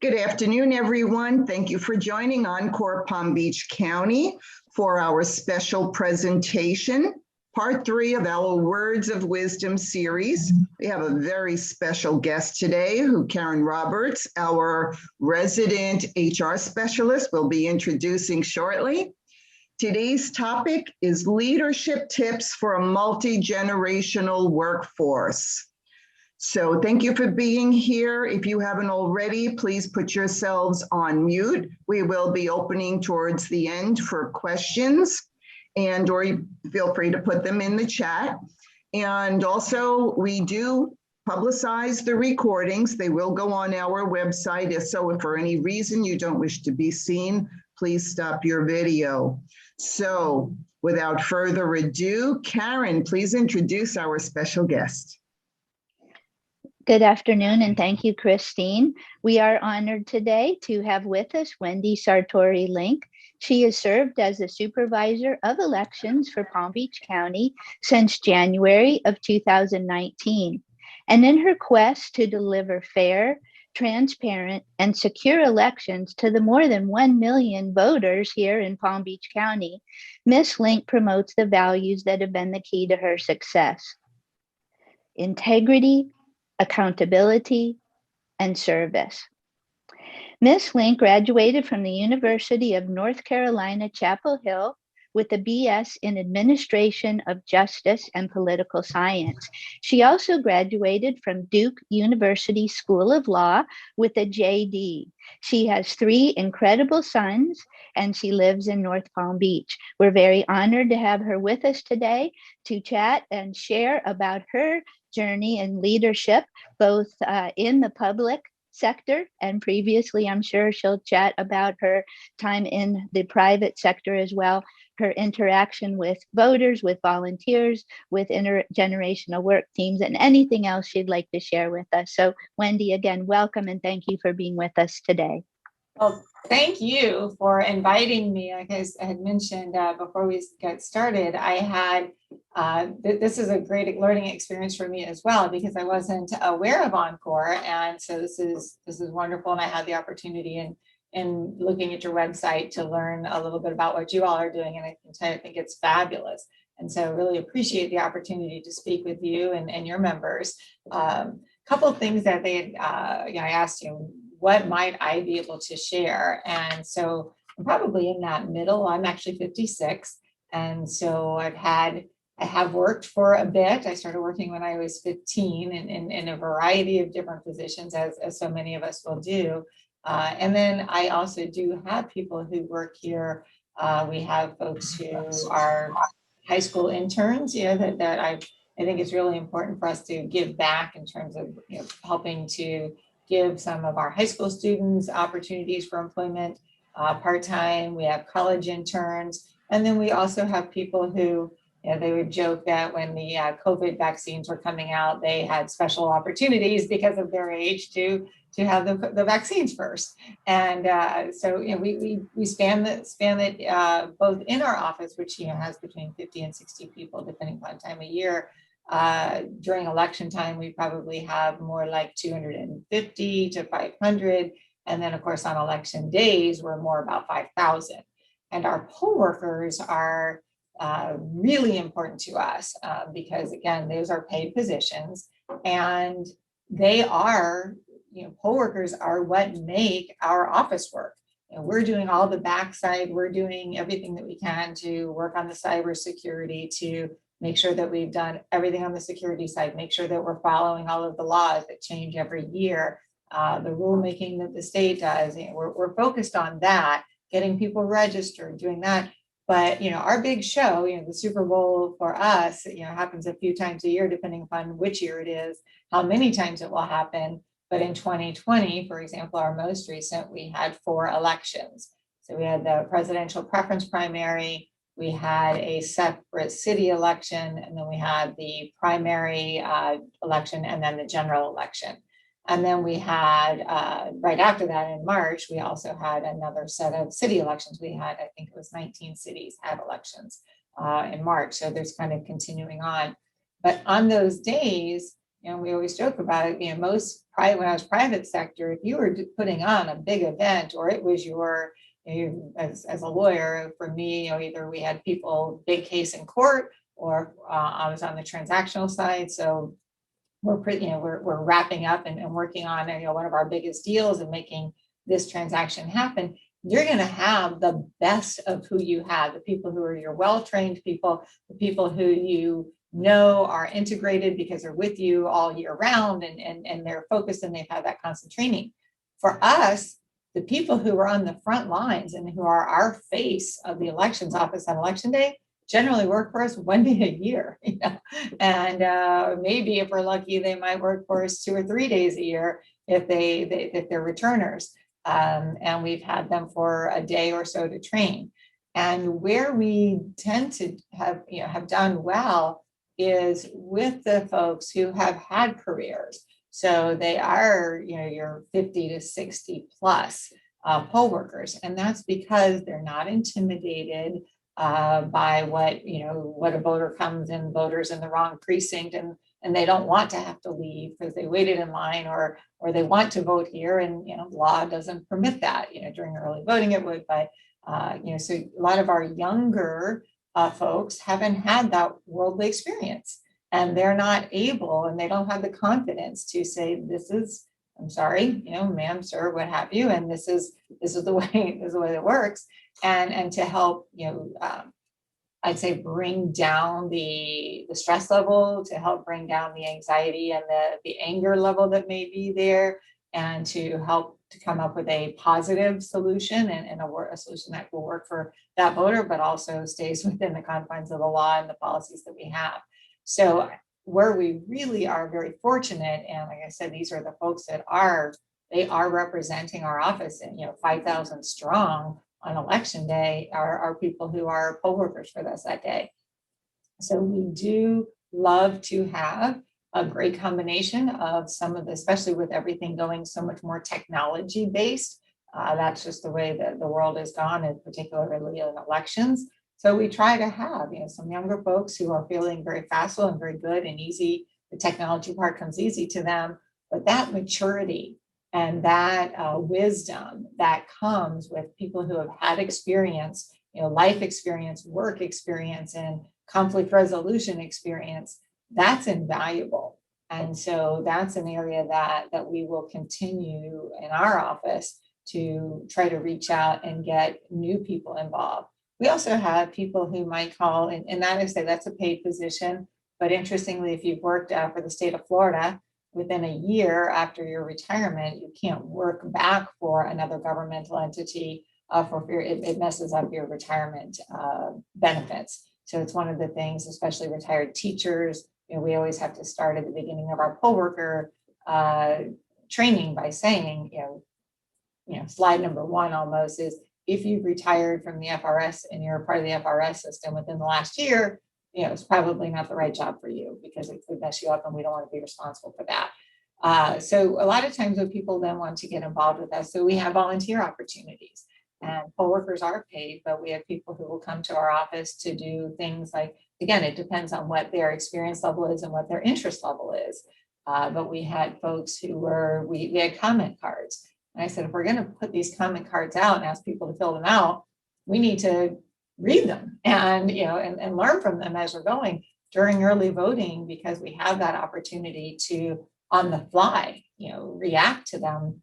Good afternoon, everyone. Thank you for joining Encore Palm Beach County for our special presentation, part 3 of our Words of Wisdom series. We have a very special guest today, who Karen Roberts, our resident HR specialist, will be introducing shortly. Today's topic is leadership tips for a multi-generational workforce. So thank you for being here. If you haven't already, please put yourselves on mute. We will be opening towards the end for questions, or feel free to put them in the chat. And also, we do publicize the recordings. They will go on our website. So if for any reason you don't wish to be seen, please stop your video. So without further ado, Karen, please introduce our special guest. Good afternoon, and thank you, Christine. We are honored today to have with us Wendy Link. She has served as the Supervisor of Elections for Palm Beach County since January of 2019. And in her quest to deliver fair, transparent, and secure elections to the more than 1 million voters here in Palm Beach County, Ms. Link promotes the values that have been the key to her success: integrity, accountability, and service. Ms. Link graduated from the University of North Carolina, Chapel Hill with a BS in Administration of Justice and Political Science. She also graduated from Duke University School of Law with a JD. She has 3 incredible sons, and she lives in North Palm Beach. We're very honored to have her with us today to chat and share about her journey in leadership, both in the public sector, and previously I'm sure she'll chat about her time in the private sector as well, her interaction with voters, with volunteers, with intergenerational work teams, and anything else she'd like to share with us. So Wendy, again, welcome, and thank you for being with us today. Well, thank you for inviting me. Like I had mentioned before we get started, I had this is a great learning experience for me as well, because I wasn't aware of Encore, and so this is wonderful. And I had the opportunity in looking at your website to learn a little bit about what you all are doing, and I think it's fabulous. And so really appreciate the opportunity to speak with you and your members. Couple of things that they I asked you, what might I be able to share? And so I'm probably in that middle. I'm actually 56. And so I have worked for a bit. I started working when I was 15 in a variety of different positions, as so many of us will do. And then I also do have people who work here. We have folks who are high school interns, that I think it's really important for us to give back in terms of helping to give some of our high school students opportunities for employment part-time. We have college interns. And then we also have people who, they would joke that when the COVID vaccines were coming out, they had special opportunities because of their age to have the vaccines first. And so we span it both in our office, which has between 50 and 60 people, depending upon time of year. During election time, we probably have more like 250 to 500. And then, of course, on election days, we're more about 5,000. And our poll workers are really important to us because, again, those are paid positions. And they are, poll workers are what make our office work. We're doing all the backside. We're doing everything that we can to work on the cybersecurity, to make sure that we've done everything on the security side, make sure that we're following all of the laws that change every year, the rulemaking that the state does. We're focused on that, getting people registered, doing that. But, our big show, the Super Bowl for us, happens a few times a year, depending upon which year it is, how many times it will happen. But in 2020, for example, our most recent, we had 4 elections. So we had the presidential preference primary, we had a separate city election, and then we had the primary election, and then the general election. And then we had, right after that in March, we also had another set of city elections. We had, I think it was 19 cities had elections in March. So there's kind of continuing on. But on those days, we always joke about it, most private, when I was private sector, if you were putting on a big event, or it was as a lawyer, for me, either we had people, big case in court, or I was on the transactional side. So we're wrapping up and working on, one of our biggest deals and making this transaction happen. You're going to have the best of who you have, the people who are your well-trained people, the people who you know are integrated because they're with you all year round, and they're focused and they've had that constant training. For us, the people who are on the front lines and who are our face of the elections office on election day generally work for us 1 day a year, and maybe if we're lucky, they might work for us 2 or 3 days a year if they're returners. And we've had them for a day or so to train. And where we tend to have done well is with the folks who have had careers. So they are, your 50 to 60 plus poll workers. And that's because they're not intimidated by what a voter comes in, voters in the wrong precinct, and they don't want to have to leave because they waited in line, or they want to vote here, and law doesn't permit that. During early voting it would, but so a lot of our younger folks haven't had that worldly experience, and they're not able, and they don't have the confidence to say, this is, I'm sorry, ma'am, sir, what have you, and this is the way it works, and to help, I'd say bring down the stress level, to help bring down the anxiety and the anger level that may be there, and to help to come up with a positive solution and a solution that will work for that voter, but also stays within the confines of the law and the policies that we have. So where we really are very fortunate, and like I said, these are the folks that are representing our office, and 5,000 strong on election day are people who are poll workers for us that day. So we do love to have a great combination of some of the, especially with everything going so much more technology based. That's just the way that the world has gone, and particularly in elections. So we try to have, some younger folks who are feeling very facile and very good and easy. The technology part comes easy to them, but that maturity and that wisdom that comes with people who have had experience, life experience, work experience, and conflict resolution experience, that's invaluable. And so that's an area that we will continue in our office to try to reach out and get new people involved. We also have people who might call, and that is, that's a paid position, but interestingly, if you've worked for the state of Florida, within a year after your retirement, you can't work back for another governmental entity for fear it messes up your retirement benefits. So it's one of the things, especially retired teachers, we always have to start at the beginning of our poll worker training by saying, slide number 1 almost is, if you've retired from the FRS and you're part of the FRS system within the last year, it's probably not the right job for you, because it could mess you up, and we don't want to be responsible for that. So a lot of times when people then want to get involved with us, so we have volunteer opportunities, and poll workers are paid, but we have people who will come to our office to do things like, again, it depends on what their experience level is and what their interest level is. But we had folks who we had comment cards. And I said, if we're going to put these comment cards out and ask people to fill them out, we need to read them and learn from them as we're going during early voting, because we have that opportunity to, on the fly, react to them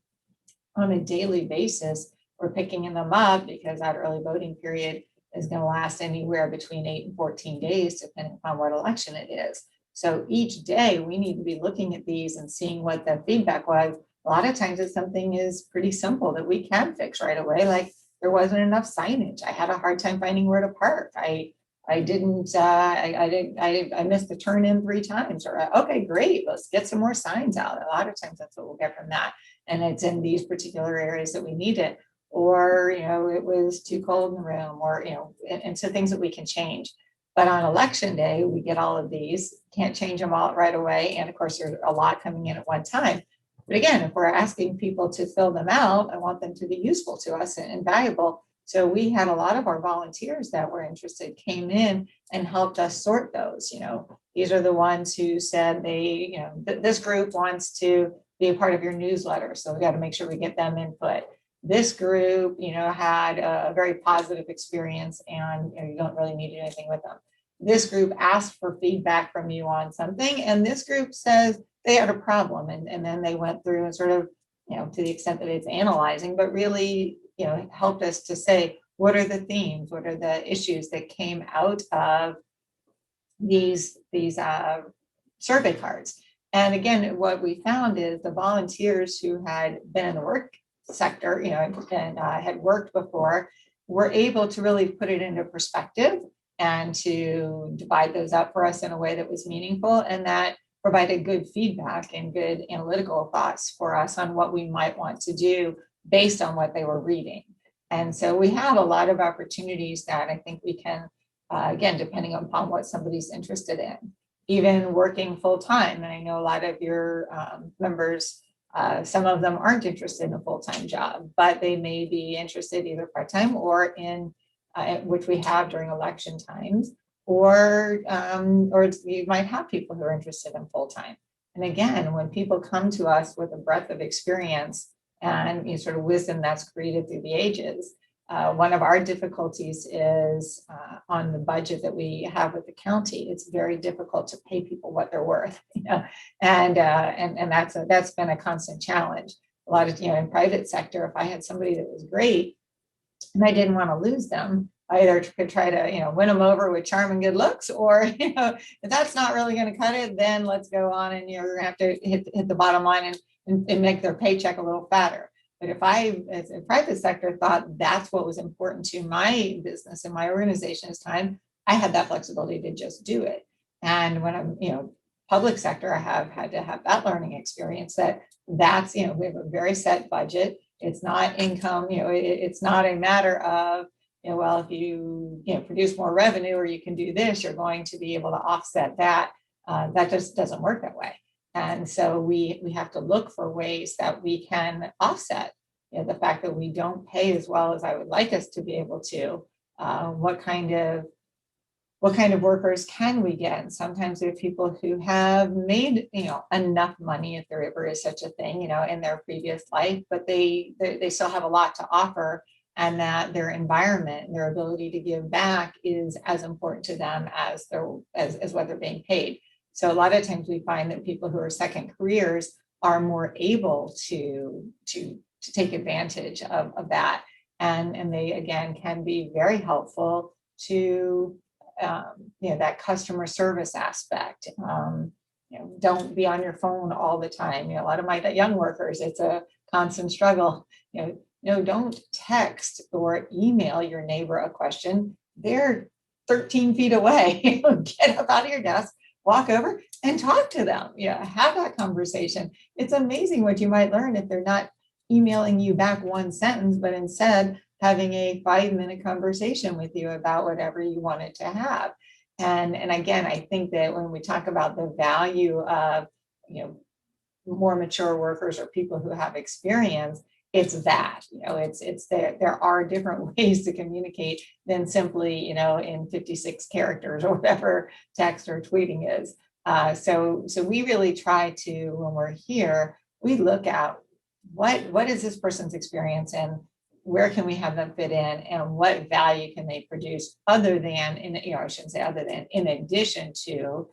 on a daily basis. We're picking them up because that early voting period is going to last anywhere between 8 and 14 days, depending upon what election it is. So each day we need to be looking at these and seeing what the feedback was. A lot of times it's something is pretty simple that we can fix right away, like there wasn't enough signage. I had a hard time finding where to park. I missed the turn in 3 times. Or okay, great, let's get some more signs out. A lot of times that's what we'll get from that, and it's in these particular areas that we need it. Or it was too cold in the room, or and so things that we can change. But on election day, we get all of these. Can't change them all right away, and of course, there's a lot coming in at one time. But again, if we're asking people to fill them out, I want them to be useful to us and valuable. So we had a lot of our volunteers that were interested came in and helped us sort those. These are the ones who said this group wants to be a part of your newsletter. So we got to make sure we get them input. This group, had a very positive experience and you don't really need to do anything with them. This group asked for feedback from you on something, and this group says they had a problem. And then they went through and sort of, to the extent that it's analyzing, but really, helped us to say, what are the themes? What are the issues that came out of these survey cards? And again, what we found is the volunteers who had been in the work sector, and had worked before, were able to really put it into perspective and to divide those up for us in a way that was meaningful, and that provided good feedback and good analytical thoughts for us on what we might want to do based on what they were reading. And so we have a lot of opportunities that I think we can, again, depending upon what somebody's interested in, even working full time. And I know a lot of your members, some of them aren't interested in a full-time job, but they may be interested either part-time or in, which we have during election times, or you might have people who are interested in full-time. And again, when people come to us with a breadth of experience and sort of wisdom that's created through the ages, one of our difficulties is on the budget that we have with the county. It's very difficult to pay people what they're worth, and that's been a constant challenge. A lot of, in private sector, if I had somebody that was great and I didn't want to lose them, I either could try to, win them over with charm and good looks, or, if that's not really going to cut it, then let's go on and you're going to have to hit the bottom line and make their paycheck a little fatter. But if I, as a private sector, thought that's what was important to my business and my organization's time, I had that flexibility to just do it. And when I'm, public sector, I have had to have that learning experience that's, we have a very set budget. It's not income, it's not a matter of, well, if you, produce more revenue or you can do this, you're going to be able to offset that. That just doesn't work that way. And so we have to look for ways that we can offset, the fact that we don't pay as well as I would like us to be able to. What kind of workers can we get? And sometimes there are people who have made, enough money, if there ever is such a thing, in their previous life, but they still have a lot to offer, and that their environment, their ability to give back is as important to them as what they're being paid. So a lot of times we find that people who are second careers are more able to take advantage of that. And they, again, can be very helpful to, that customer service aspect. Don't be on your phone all the time. A lot of my young workers, it's a constant struggle. Don't text or email your neighbor a question. They're 13 feet away. Get up out of your desk, walk over and talk to them. Have that conversation. It's amazing what you might learn if they're not emailing you back one sentence, but instead having a 5-minute conversation with you about whatever you wanted to have. And again, I think that when we talk about the value of, more mature workers or people who have experience, it's that, it's there are different ways to communicate than simply, in 56 characters or whatever text or tweeting is. So we really try to, when we're here, we look at what is this person's experience and where can we have them fit in, and what value can they produce other than, I shouldn't say other than, in addition to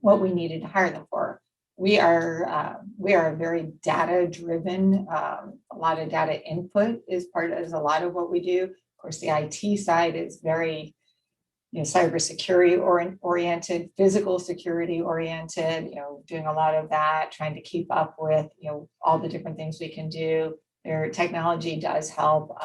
what we needed to hire them for. We are a very data driven, a lot of data input is a lot of what we do. Of course, the IT side is very, cybersecurity oriented, physical security oriented, doing a lot of that, trying to keep up with, all the different things we can do. Their technology does help.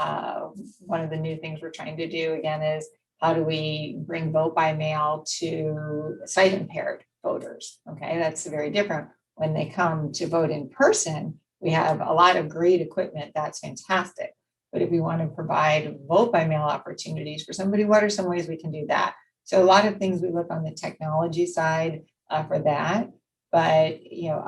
One of the new things we're trying to do again is how do we bring vote by mail to sight impaired voters? Okay, that's very different. When they come to vote in person, we have a lot of great equipment. That's fantastic. But if we want to provide vote by mail opportunities for somebody, what are some ways we can do that? So a lot of things we look on the technology side for that. But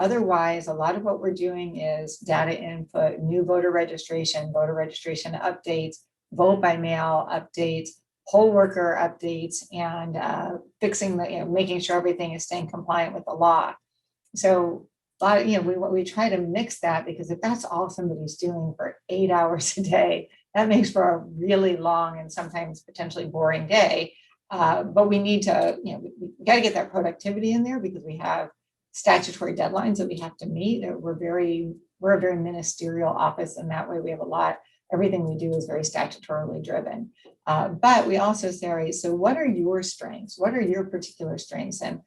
otherwise, a lot of what we're doing is data input, new voter registration updates, vote by mail updates, poll worker updates, and fixing making sure everything is staying compliant with the law. So we try to mix that, because if that's all somebody's doing for 8 hours a day, that makes for a really long and sometimes potentially boring day. But we need to, we got to get that productivity in there, because we have statutory deadlines that we have to meet. We're a very ministerial office, and that way we have everything we do is very statutorily driven. But we also say, so what are your strengths? What are your particular strengths? And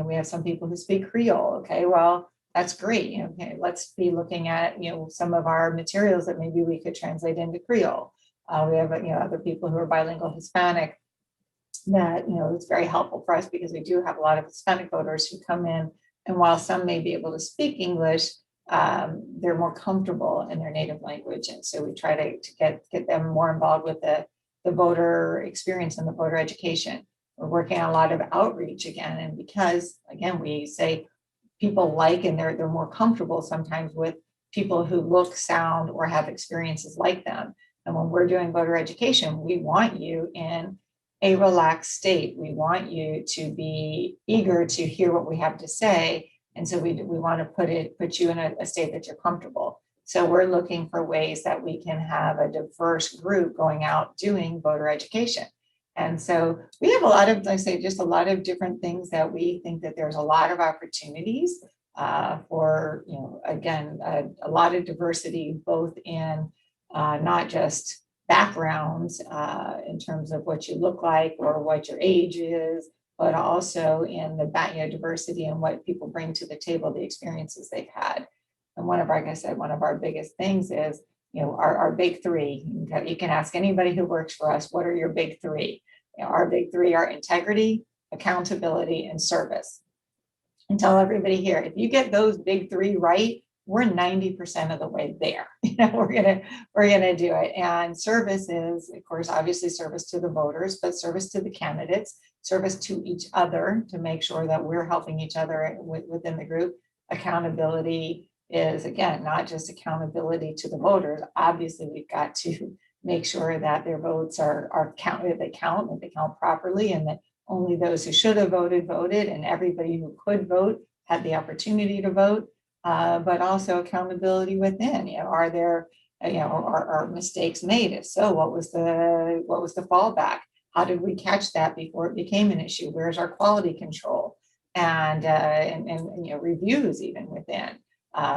we have some people who speak Creole. Okay, well, that's great. Okay, let's be looking at some of our materials that maybe we could translate into Creole. We have other people who are bilingual Hispanic. That it's very helpful for us, because we do have a lot of Hispanic voters who come in, and while some may be able to speak English, they're more comfortable in their native language, and so we try to get them more involved with the voter experience and the voter education. We're working on a lot of outreach again, and because again we say people like, and they're more comfortable sometimes with people who look, sound, or have experiences like them. And when we're doing voter education, we want you in a relaxed state. We want you to be eager to hear what we have to say. And so we want to put you in a state that you're comfortable. So we're looking for ways that we can have a diverse group going out doing voter education. And so we have a lot of, like I say, just a lot of different things that we think that there's a lot of opportunities for, again, a lot of diversity, both in not just backgrounds in terms of what you look like or what your age is, but also in the diversity and what people bring to the table, the experiences they've had. And one of our biggest things is, our big three. You can ask anybody who works for us, what are your big three? Our big three are integrity, accountability, and service. And tell everybody here, if you get those big three right, we're 90% of the way there. We're gonna do it. And service is, of course, obviously service to the voters, but service to the candidates, service to each other to make sure that we're helping each other within the group. Accountability is, again, not just accountability to the voters. Obviously, we've got to make sure that their votes are counted, they count properly, and that only those who should have voted, and everybody who could vote had the opportunity to vote. But also accountability within. Are there, are mistakes made? If so, what was the fallback? How did we catch that before it became an issue? Where's our quality control? And reviews even within,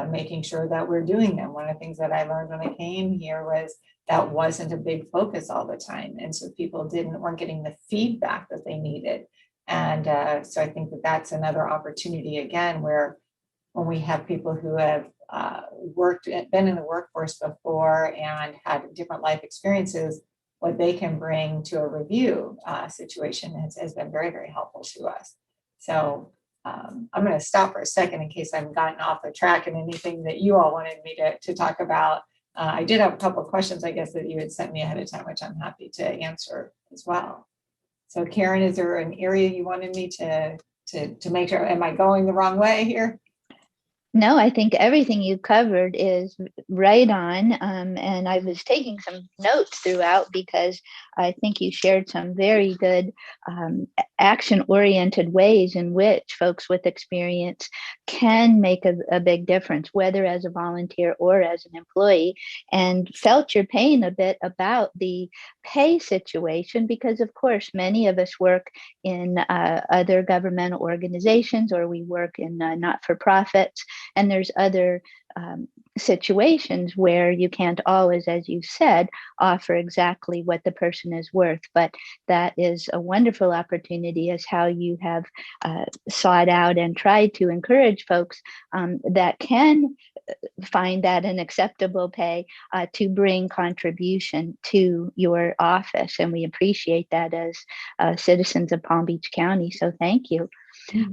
making sure that we're doing them. One of the things that I learned when I came here was that wasn't a big focus all the time, and so people weren't getting the feedback that they needed. And so I think that that's another opportunity again, where when we have people who have been in the workforce before and had different life experiences, what they can bring to a review situation has been very, very helpful to us. So I'm going to stop for a second in case I've gotten off the track and anything that you all wanted me to talk about. I did have a couple of questions, I guess, that you had sent me ahead of time, which I'm happy to answer as well. So Karen, is there an area you wanted me to make sure, am I going the wrong way here? No, I think everything you covered is right on. And I was taking some notes throughout because I think you shared some very good action-oriented ways in which folks with experience can make a big difference, whether as a volunteer or as an employee, and felt your pain a bit about the pay situation, because of course, many of us work in other governmental organizations, or we work in not-for-profits. And there's other situations where you can't always, as you said, offer exactly what the person is worth. But that is a wonderful opportunity, as how you have sought out and tried to encourage folks that can find that an acceptable pay to bring contribution to your office. And we appreciate that as citizens of Palm Beach County. So thank you.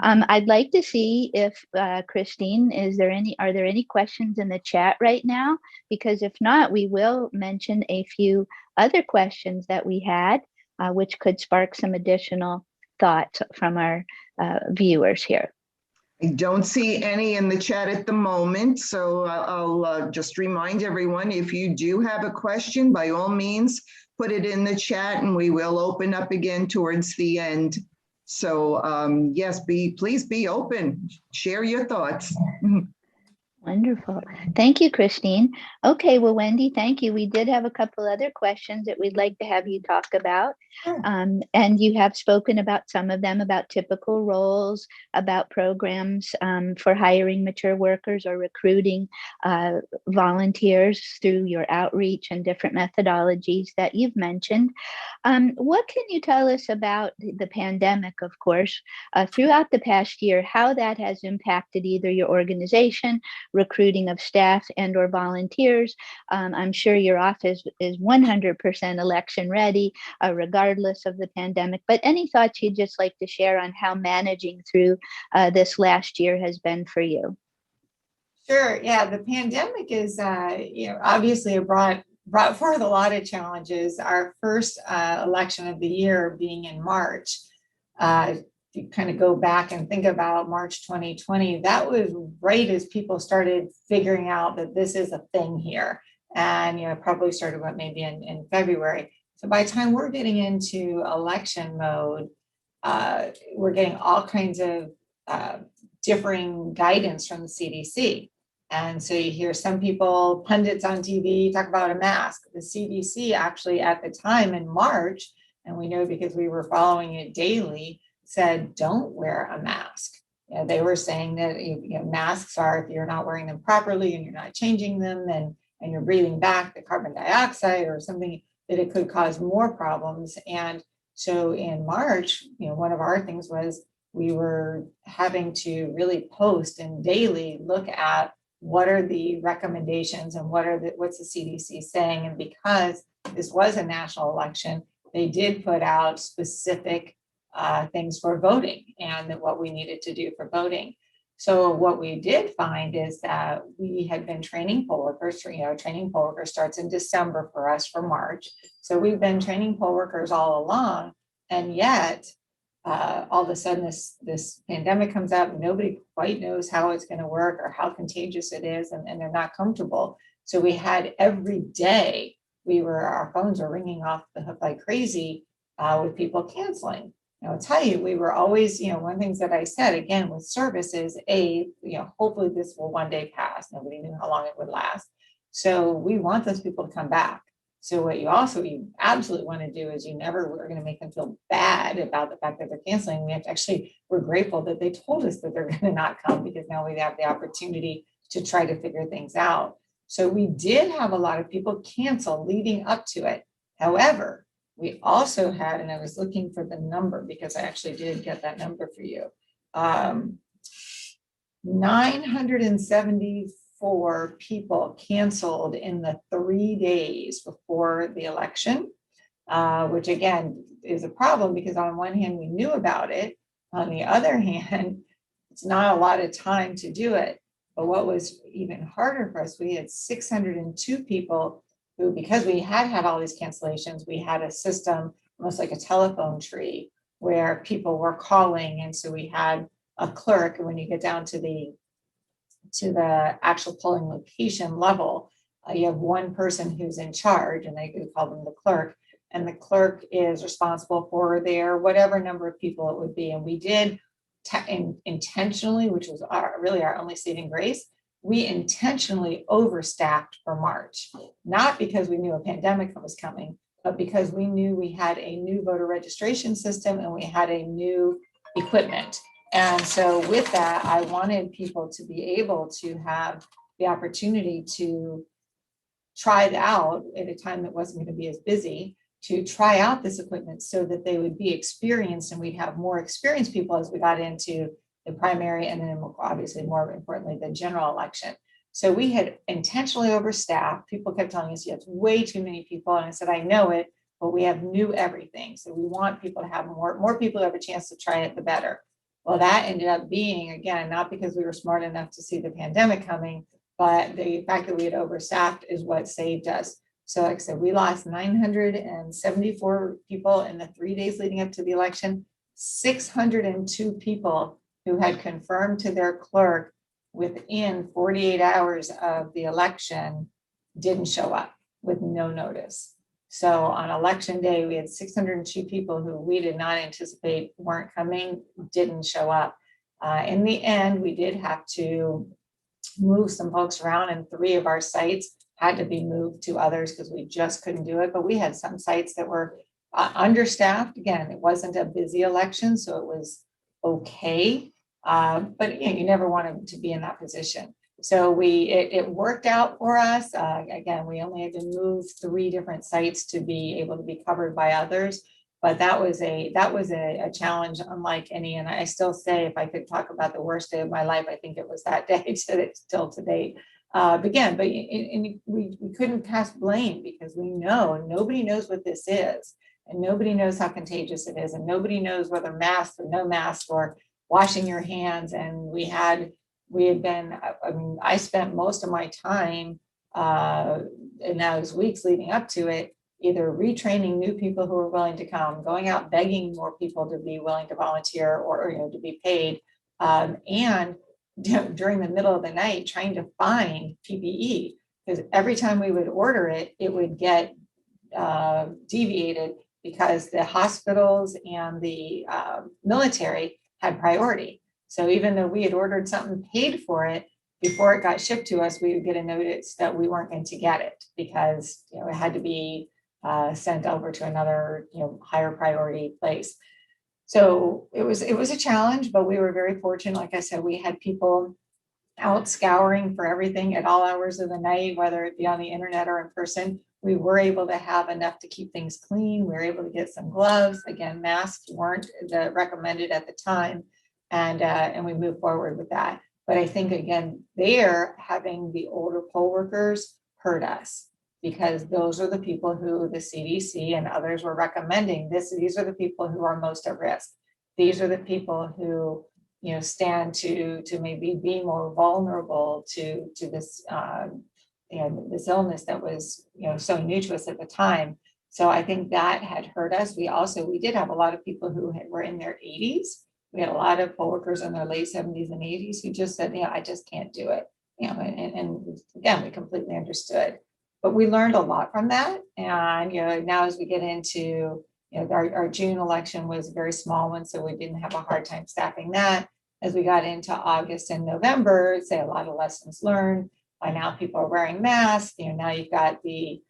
I'd like to see if Christine, are there any questions in the chat right now? Because if not, we will mention a few other questions that we had, which could spark some additional thoughts from our viewers here. I don't see any in the chat at the moment, so I'll just remind everyone, if you do have a question, by all means, put it in the chat and we will open up again towards the end. So yes, please be open, share your thoughts. Wonderful. Thank you, Christine. Okay, well, Wendy, thank you. We did have a couple other questions that we'd like to have you talk about. Sure. And you have spoken about some of them, about typical roles, about programs for hiring mature workers or recruiting volunteers through your outreach and different methodologies that you've mentioned. What can you tell us about the pandemic, of course, throughout the past year, how that has impacted either your organization, recruiting of staff and or volunteers? I'm sure your office is 100% election ready, regardless of the pandemic, but any thoughts you'd just like to share on how managing through this last year has been for you? Sure. Yeah, the pandemic is, obviously it brought forth a lot of challenges. Our first election of the year being in March, if you kind of go back and think about March 2020, that was right as people started figuring out that this is a thing here. And, probably started maybe in February. So by the time we're getting into election mode, we're getting all kinds of differing guidance from the CDC. And so you hear some people, pundits on TV, talk about a mask. The CDC actually at the time in March, and we know because we were following it daily, said, don't wear a mask. They were saying that masks are, if you're not wearing them properly and you're not changing them, and you're breathing back the carbon dioxide or something, that it could cause more problems. And so in March, one of our things was we were having to really post and daily look at what are the recommendations and what's the CDC saying. And because this was a national election, they did put out specific things for voting and what we needed to do for voting. So what we did find is that we had been training poll workers. Training poll workers starts in December for us for March. So we've been training poll workers all along, and yet all of a sudden this pandemic comes up and nobody quite knows how it's going to work or how contagious it is, and they're not comfortable. So we had every day our phones were ringing off the hook like crazy with people canceling. I'll tell you, we were always, one of the things that I said again with service is hopefully this will one day pass. Nobody knew how long it would last. So we want those people to come back. So what you absolutely want to do is we're going to make them feel bad about the fact that they're canceling. We're grateful that they told us that they're going to not come, because now we have the opportunity to try to figure things out. So we did have a lot of people cancel leading up to it. However, we also had, and I was looking for the number because I actually did get that number for you, 974 people canceled in the 3 days before the election, which again is a problem because on one hand we knew about it, on the other hand it's not a lot of time to do it. But what was even harder for us, we had 602 people who, because we had all these cancellations, we had a system almost like a telephone tree where people were calling, and so we had a clerk. And when you get down to the actual polling location level, you have one person who's in charge, and they call them the clerk, and the clerk is responsible for their whatever number of people it would be. And we did intentionally, which was really our only saving grace, we intentionally overstaffed for March, not because we knew a pandemic was coming, but because we knew we had a new voter registration system and we had a new equipment. And so with that, I wanted people to be able to have the opportunity to try it out at a time that wasn't going to be as busy, to try out this equipment so that they would be experienced, and we'd have more experienced people as we got into the primary, and then obviously more importantly, the general election. So we had intentionally overstaffed. People kept telling us, it's way too many people. And I said, I know it, but we have new everything. So we want people to have more people who have a chance to try it, the better. Well, that ended up being, again, not because we were smart enough to see the pandemic coming, but the fact that we had overstaffed is what saved us. So like I said, we lost 974 people in the 3 days leading up to the election. 602 people who had confirmed to their clerk within 48 hours of the election didn't show up with no notice. So on election day, we had 602 people who we did not anticipate weren't coming, didn't show up. In the end, we did have to move some folks around, and 3 of our sites had to be moved to others because we just couldn't do it. But we had some sites that were understaffed. Again, it wasn't a busy election, so it was okay. But you never wanted to be in that position. So it worked out for us. Again, we only had to move 3 different sites to be able to be covered by others. But that was a challenge unlike any. And I still say, if I could talk about the worst day of my life, I think it was that day still to date. Again, but we couldn't cast blame because we know nobody knows what this is, and nobody knows how contagious it is, and nobody knows whether mask or no mask or washing your hands. And we had been, I mean, I spent most of my time in those weeks leading up to it, either retraining new people who were willing to come, going out begging more people to be willing to volunteer or to be paid, and during the middle of the night trying to find PPE, because every time we would order it, it would get deviated because the hospitals and the military had priority. So even though we had ordered something, paid for it, before it got shipped to us, we would get a notice that we weren't going to get it because it had to be sent over to another higher priority place. So it was a challenge, but we were very fortunate. Like I said, we had people out scouring for everything at all hours of the night, whether it be on the internet or in person. We were able to have enough to keep things clean. We were able to get some gloves. Again, masks weren't recommended at the time, and we moved forward with that. But I think, again, having the older poll workers hurt us, because those are the people who the CDC and others were recommending. These are the people who are most at risk. These are the people who stand to maybe be more vulnerable to this this illness that was so new to us at the time. So I think that had hurt us. We did have a lot of people who were in their 80s. We had a lot of poll workers in their late 70s and 80s who just said, I just can't do it. And again, we completely understood. But we learned a lot from that. And now as we get into our June election was a very small one, so we didn't have a hard time staffing that. As we got into August and November, say a lot of lessons learned. By now people are wearing masks. Now you've got the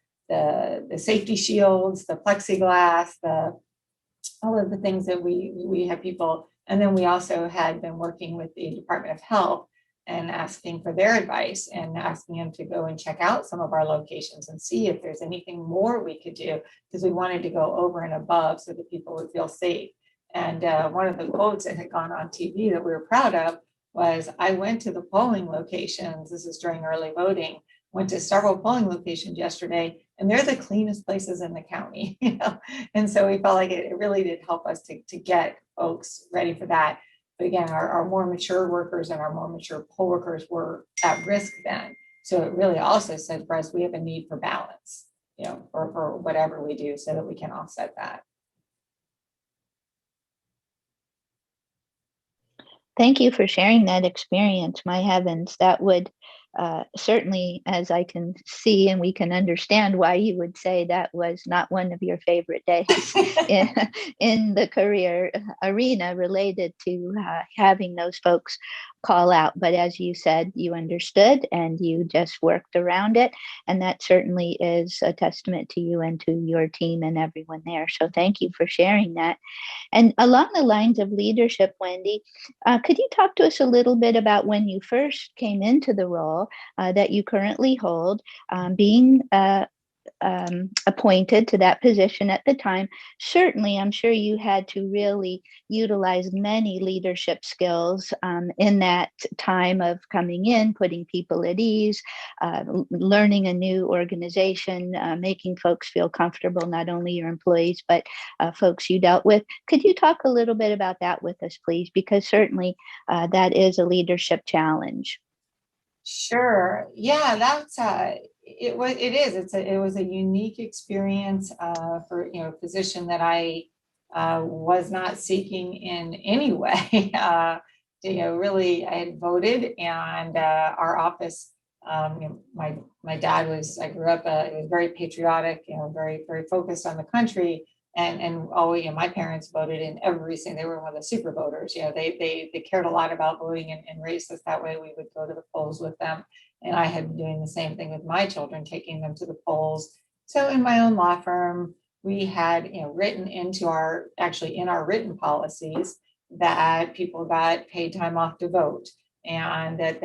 safety shields, the plexiglass, all of the things that we have people. And then we also had been working with the Department of Health and asking for their advice and asking them to go and check out some of our locations and see if there's anything more we could do, because we wanted to go over and above so that people would feel safe. And one of the quotes that had gone on TV that we were proud of was, I went to the polling locations, this is during early voting, went to several polling locations yesterday, and they're the cleanest places in the county. And so we felt like it really did help us to get folks ready for that. But again, our more mature workers and our more mature poll workers were at risk then. So it really also said for us, we have a need for balance, for whatever we do so that we can offset that. Thank you for sharing that experience. My heavens, that would certainly, as I can see, and we can understand why you would say that was not one of your favorite days in the career arena related to having those folks call out. But as you said, you understood and you just worked around it. And that certainly is a testament to you and to your team and everyone there. So thank you for sharing that. And along the lines of leadership, Wendy, could you talk to us a little bit about when you first came into the role that you currently hold, being appointed to that position at the time? Certainly, I'm sure you had to really utilize many leadership skills in that time of coming in, putting people at ease, learning a new organization, making folks feel comfortable, not only your employees, but folks you dealt with. Could you talk a little bit about that with us, please? Because certainly that is a leadership challenge. Sure. Yeah, that's it was a unique experience for a position that I was not seeking in any way. really, I had voted, and our office, my dad was, I grew up, he was very patriotic, very, very focused on the country. And my parents voted in everything. They were one of the super voters. They cared a lot about voting and raised us that way. We would go to the polls with them. And I had been doing the same thing with my children, taking them to the polls. So in my own law firm, we had, written into in our written policies that people got paid time off to vote, and that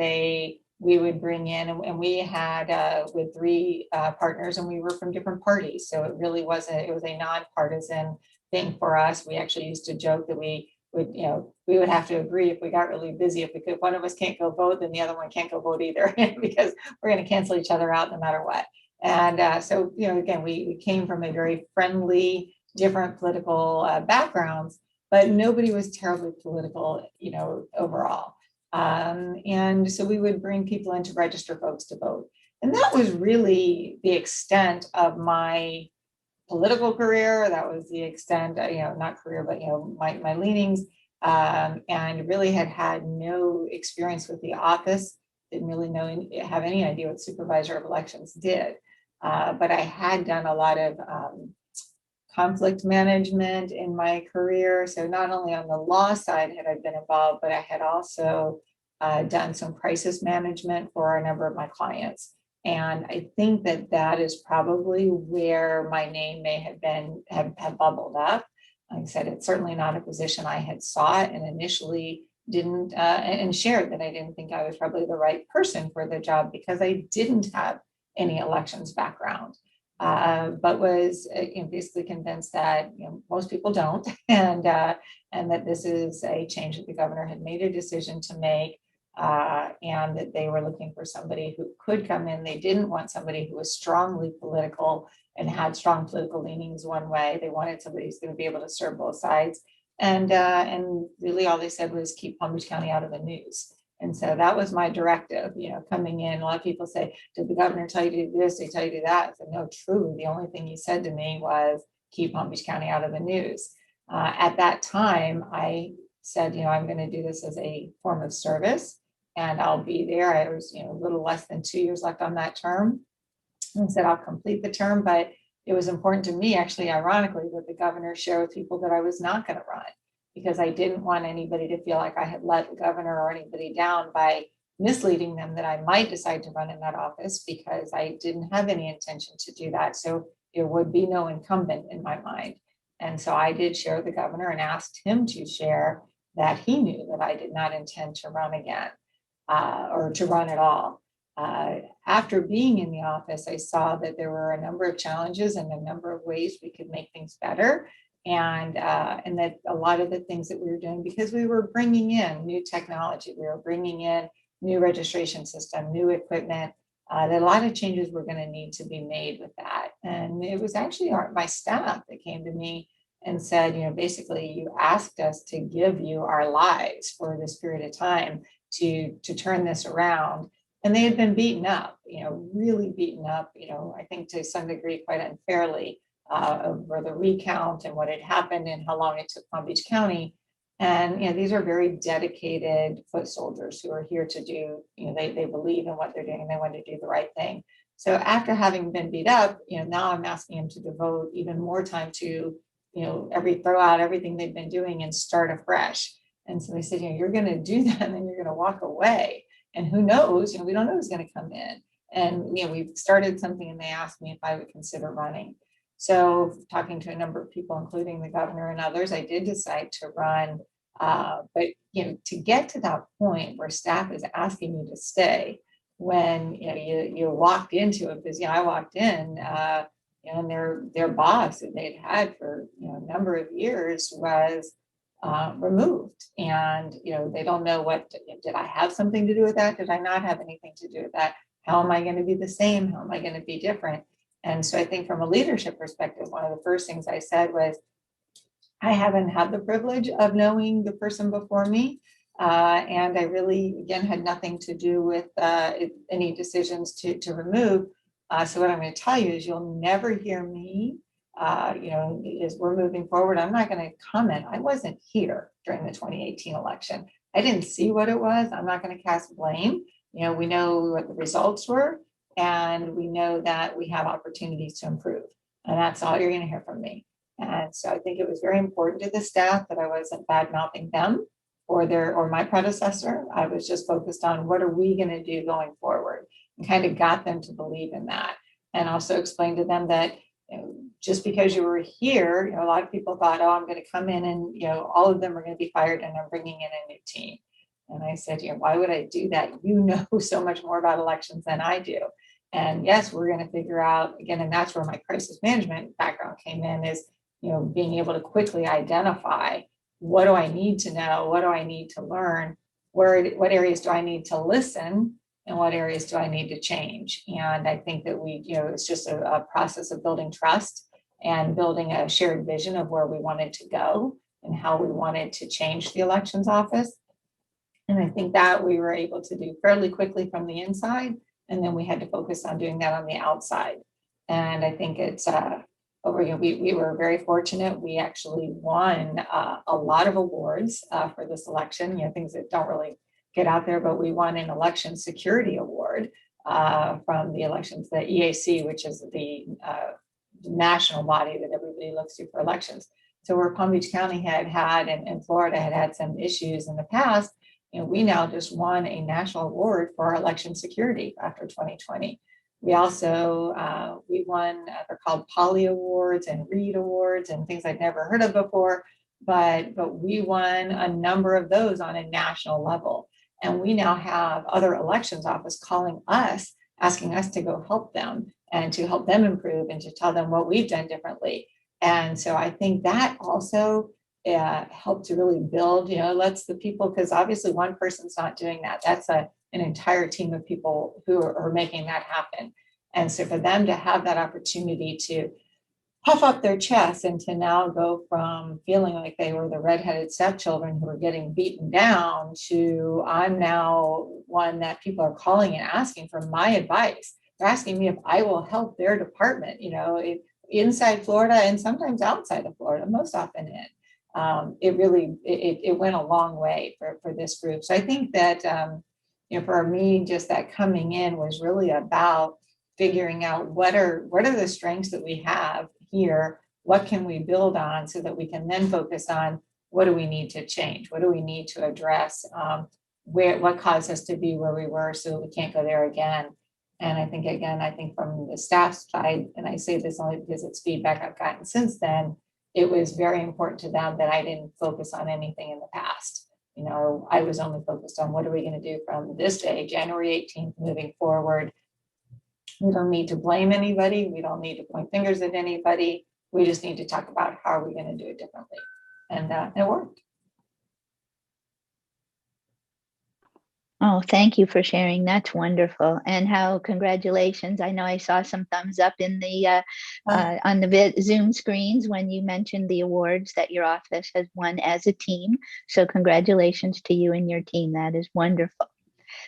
we would bring in, and we had with 3 partners, and we were from different parties. So it really was it was a nonpartisan thing for us. We actually used to joke that we would have to agree if we got really busy. If one of us can't go vote, then the other one can't go vote either, because we're going to cancel each other out no matter what. And so, again, we came from a very friendly, different political backgrounds, but nobody was terribly political, overall. And so we would bring people in to register folks to vote. And that was really the extent of my political career. That was the extent, not career, but, my leanings, and really had no experience with the office. Didn't really have any idea what supervisor of elections did. But I had done a lot of conflict management in my career. So not only on the law side had I been involved, but I had also done some crisis management for a number of my clients. And I think that is probably where my name may have bubbled up. Like I said, it's certainly not a position I had sought, and initially didn't, and shared that I didn't think I was probably the right person for the job because I didn't have any elections background. But was basically convinced that most people don't, and that this is a change that the governor had made a decision to make, and that they were looking for somebody who could come in. They didn't want somebody who was strongly political and had strong political leanings one way. They wanted somebody who's going to be able to serve both sides. And really all they said was keep Palm Beach County out of the news. And so that was my directive, coming in. A lot of people say, did the governor tell you to do this? Did he tell you to do that? I said, no, truly, the only thing he said to me was keep Palm Beach County out of the news. At that time, I said, I'm going to do this as a form of service, and I'll be there. I was, a little less than 2 years left on that term, and said I'll complete the term. But it was important to me, actually, ironically, that the governor share with people that I was not going to run, because I didn't want anybody to feel like I had let the governor or anybody down by misleading them that I might decide to run in that office, because I didn't have any intention to do that. So there would be no incumbent in my mind. And so I did share with the governor and asked him to share that he knew that I did not intend to run again, or to run at all. After being in the office, I saw that there were a number of challenges and a number of ways we could make things better. And that a lot of the things that we were doing, because we were bringing in new technology, we were bringing in new registration system, new equipment, that a lot of changes were going to need to be made with that. And it was actually my staff that came to me and said, basically, you asked us to give you our lives for this period of time to turn this around. And they had been beaten up, really beaten up, I think to some degree quite unfairly, over the recount and what had happened and how long it took Palm Beach County. And these are very dedicated foot soldiers who are here to do, they believe in what they're doing and they want to do the right thing. So after having been beat up, now I'm asking them to devote even more time to, throw out everything they've been doing and start afresh. And so they said, you're going to do that and then you're going to walk away. And who knows, we don't know who's going to come in. And, we've started something and they asked me if I would consider running. So talking to a number of people, including the governor and others, I did decide to run. But, to get to that point where staff is asking you to stay when, you walked into it, because, I walked in, and their boss that they'd had for, a number of years was removed. And, they don't know did I have something to do with that? Did I not have anything to do with that? How am I going to be the same? How am I going to be different? And so I think from a leadership perspective, one of the first things I said was, I haven't had the privilege of knowing the person before me. And I really, again, had nothing to do with any decisions to remove. So what I'm going to tell you is you'll never hear me, as we're moving forward. I'm not going to comment. I wasn't here during the 2018 election. I didn't see what it was. I'm not going to cast blame. We know what the results were, and we know that we have opportunities to improve. And that's all you're going to hear from me. And so I think it was very important to the staff that I wasn't bad mouthing them or my predecessor. I was just focused on what are we going to do going forward, and kind of got them to believe in that. And also explained to them that just because you were here, a lot of people thought, oh, I'm going to come in and, all of them are going to be fired and I'm bringing in a new team. And I said, why would I do that? You know so much more about elections than I do. And yes, we're going to figure out again, and that's where my crisis management background came in, is, being able to quickly identify, what do I need to know? What do I need to learn? What areas do I need to listen? And what areas do I need to change? And I think that it's just a process of building trust and building a shared vision of where we wanted to go and how we wanted to change the elections office. And I think that we were able to do fairly quickly from the inside. And then we had to focus on doing that on the outside. And I think it's, we were very fortunate. We actually won a lot of awards for this election, things that don't really get out there, but we won an election security award from the elections, the EAC, which is the national body that everybody looks to for elections. So where Palm Beach County had and Florida had some issues in the past, we now just won a national award for our election security after 2020. We also, we won, they're called Poly Awards and Reed Awards and things I'd never heard of before, but we won a number of those on a national level. And we now have other elections office calling us, asking us to go help them and to help them improve and to tell them what we've done differently. And so I think that also helped to really build, lets the people, because obviously one person's not doing that. That's an entire team of people who are making that happen. And so for them to have that opportunity to puff up their chest and to now go from feeling like they were the redheaded stepchildren who were getting beaten down to I'm now one that people are calling and asking for my advice. They're asking me if I will help their department, inside Florida and sometimes outside of Florida, most often in. It went a long way for this group. So I think that, for me, just that coming in was really about figuring out what are the strengths that we have here, what can we build on so that we can then focus on what do we need to change, what do we need to address, what caused us to be where we were so we can't go there again. And I think from the staff side, and I say this only because it's feedback I've gotten since then, it was very important to them that I didn't focus on anything in the past. I was only focused on what are we going to do from this day, January 18th, moving forward. We don't need to blame anybody. We don't need to point fingers at anybody. We just need to talk about how are we going to do it differently. And it worked. Oh, thank you for sharing. That's wonderful. And how congratulations. I know I saw some thumbs up in the on the Zoom screens when you mentioned the awards that your office has won as a team. So congratulations to you and your team. That is wonderful.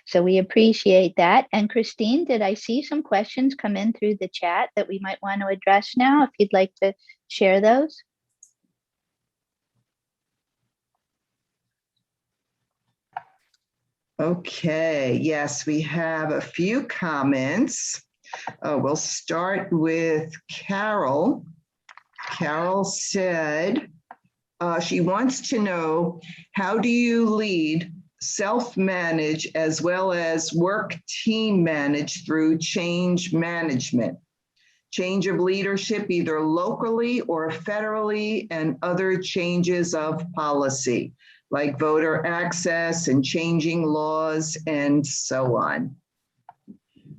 So we appreciate that. And Christine, did I see some questions come in through the chat that we might want to address now, if you'd like to share those? Okay, yes, we have a few comments. We'll start with Carol. Carol said she wants to know, how do you lead, self-manage, as well as work team manage through change management? Change of leadership, either locally or federally, and other changes of policy, like voter access and changing laws and so on.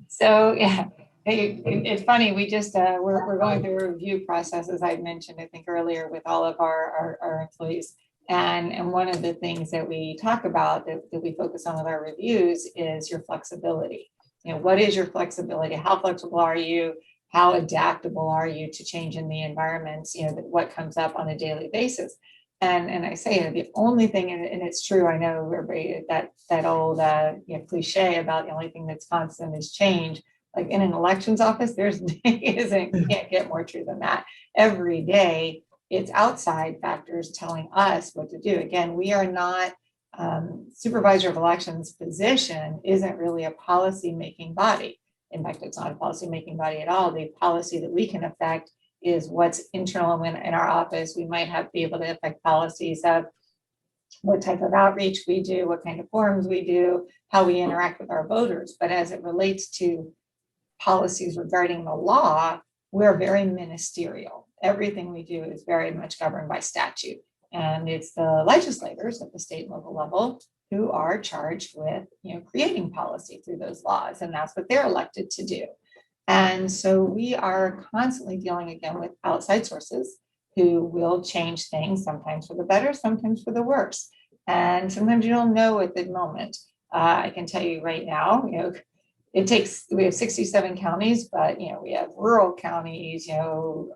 So yeah, it's funny. We just we're going through a review process, as I mentioned, I think earlier, with all of our employees. And one of the things that we talk about that we focus on with our reviews is your flexibility. What is your flexibility? How flexible are you? How adaptable are you to change in the environments? What comes up on a daily basis? And I say the only thing, and it's true, I know everybody, that old cliche about the only thing that's constant is change. Like in an elections office, you can't get more true than that. Every day, it's outside factors telling us what to do. Again, we are not supervisor of elections position isn't really a policy-making body. In fact, it's not a policy-making body at all. The policy that we can affect is what's internal in our office. We might be able to affect policies of what type of outreach we do, what kind of forums we do, how we interact with our voters. But as it relates to policies regarding the law, we're very ministerial. Everything we do is very much governed by statute. And it's the legislators at the state and local level who are charged with, creating policy through those laws. And that's what they're elected to do. And so we are constantly dealing again with outside sources who will change things, sometimes for the better, sometimes for the worse. And sometimes you don't know at the moment. I can tell you right now, we have 67 counties, but we have rural counties,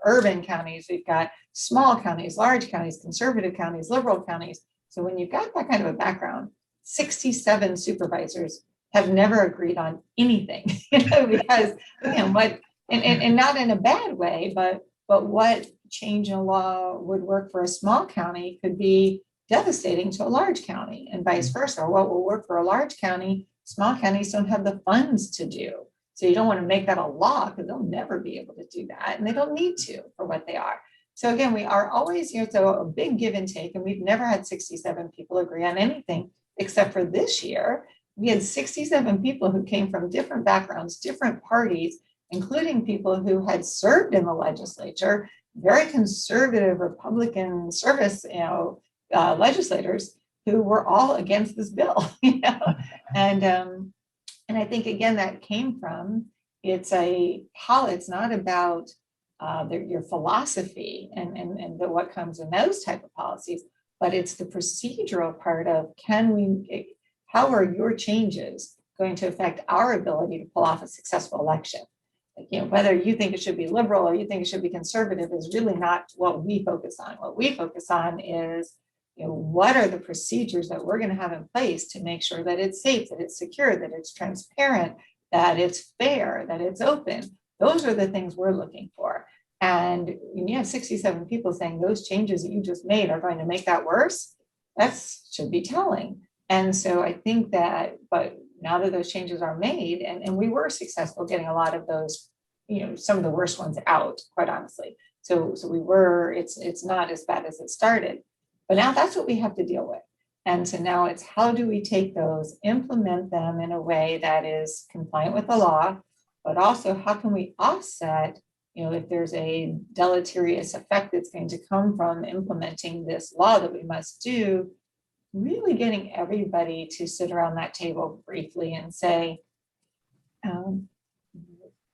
urban counties, we've got small counties, large counties, conservative counties, liberal counties. So when you've got that kind of a background, 67 supervisors have never agreed on anything, because and not in a bad way, but what change in law would work for a small county could be devastating to a large county, and vice versa. What will work for a large county, small counties don't have the funds to do. So you don't want to make that a law, because they'll never be able to do that, and they don't need to for what they are. So again, we are always, so a big give and take, and we've never had 67 people agree on anything, except for this year. We had 67 people who came from different backgrounds, different parties, including people who had served in the legislature, very conservative Republican service, legislators who were all against this bill, and I think again that came from it's not about your philosophy and what comes in those type of policies, but it's the procedural part of how are your changes going to affect our ability to pull off a successful election? Whether you think it should be liberal or you think it should be conservative is really not what we focus on. What we focus on is, what are the procedures that we're going to have in place to make sure that it's safe, that it's secure, that it's transparent, that it's fair, that it's open. Those are the things we're looking for. And when you have 67 people saying those changes that you just made are going to make that worse, that should be telling. And so I think that, but now that those changes are made, and we were successful getting a lot of those, some of the worst ones out, quite honestly. So it's not as bad as it started. But now that's what we have to deal with. And so now it's how do we take those, implement them in a way that is compliant with the law, but also how can we offset, if there's a deleterious effect that's going to come from implementing this law that we must do, really getting everybody to sit around that table briefly and say,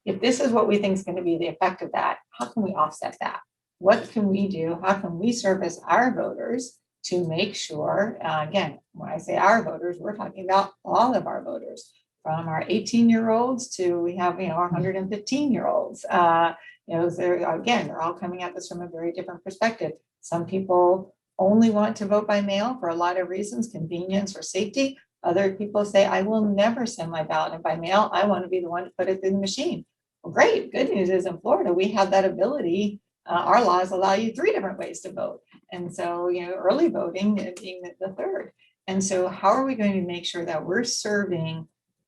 if this is what we think is going to be the effect of that, how can we offset that? What can we do? How can we service our voters to make sure, again, when I say our voters, we're talking about all of our voters, from our 18-year-olds to we have, our 115-year-olds. They're all coming at this from a very different perspective. Some people only want to vote by mail for a lot of reasons, convenience or safety. Other people say, I will never send my ballot in by mail. I want to be the one to put it in the machine. Well, great. Good news is in Florida, we have that ability. Our laws allow you 3 different ways to vote. And so, early voting being the third. And so how are we going to make sure that we're serving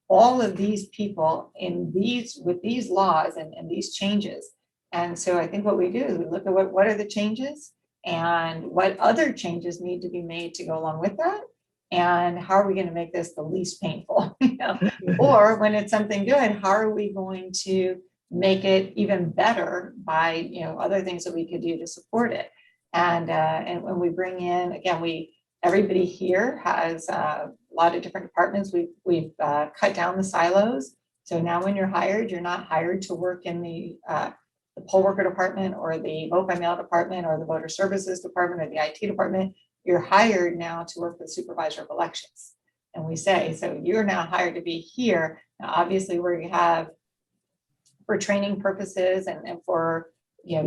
all of these people with these laws and these changes? And so I think what we do is we look at what are the changes and what other changes need to be made to go along with that. And how are we going to make this the least painful? Or when it's something good, how are we going to make it even better by other things that we could do to support it? And when we bring in, again, everybody here has a lot of different departments. We've cut down the silos. So now when you're hired, you're not hired to work in the poll worker department or the vote by mail department or the voter services department or the IT department. You're hired now to work with supervisor of elections. And we say, so you're now hired to be here. Now, obviously, we have for training purposes and for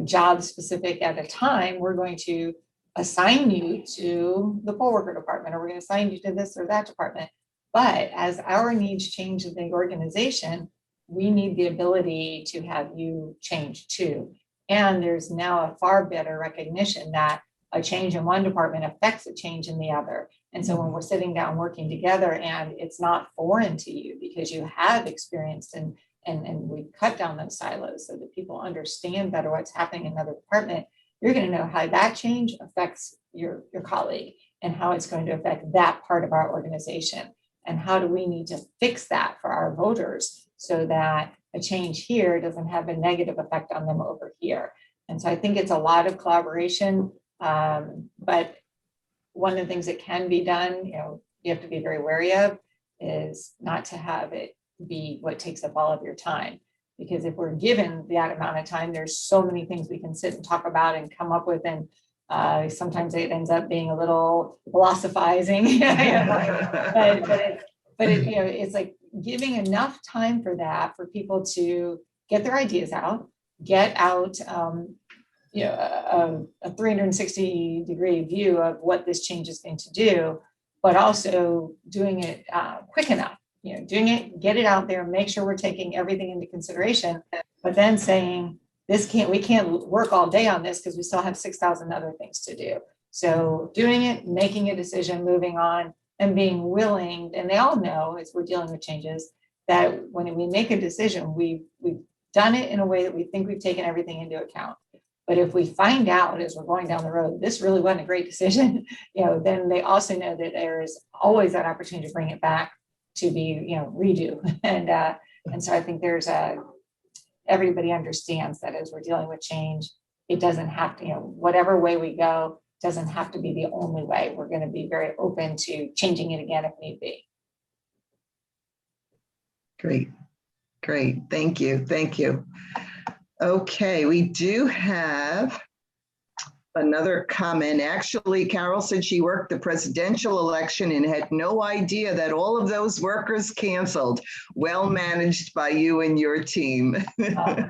job specific at a time, we're going to assign you to the poll worker department, or we're going to assign you to this or that department. But as our needs change in the organization, we need the ability to have you change too. And there's now a far better recognition that a change in one department affects a change in the other. And so when we're sitting down working together and it's not foreign to you because you have experienced and we've cut down those silos so that people understand better what's happening in another department, you're going to know how that change affects your colleague and how it's going to affect that part of our organization. And how do we need to fix that for our voters so that a change here doesn't have a negative effect on them over here. And so I think it's a lot of collaboration, but one of the things that can be done, you have to be very wary of is not to have it be what takes up all of your time. Because if we're given that amount of time, there's so many things we can sit and talk about and come up with. And sometimes it ends up being a little philosophizing. but it's like giving enough time for that, for people to get their ideas out, get out a 360-degree view of what this change is going to do, but also doing it quick enough. Doing it, get it out there, make sure we're taking everything into consideration, but then saying we can't work all day on this because we still have 6,000 other things to do. So doing it, making a decision, moving on, and being willing, and they all know as we're dealing with changes that when we make a decision, we've done it in a way that we think we've taken everything into account. But if we find out as we're going down the road, this really wasn't a great decision, then they also know that there's always that opportunity to bring it back to be, redo. And so I think there's everybody understands that as we're dealing with change, it doesn't have to, whatever way we go, doesn't have to be the only way. We're going to be very open to changing it again if need be. Great. Thank you. Okay, we do have another comment. Actually, Carol said she worked the presidential election and had no idea that all of those workers canceled. Well managed by you and your team. That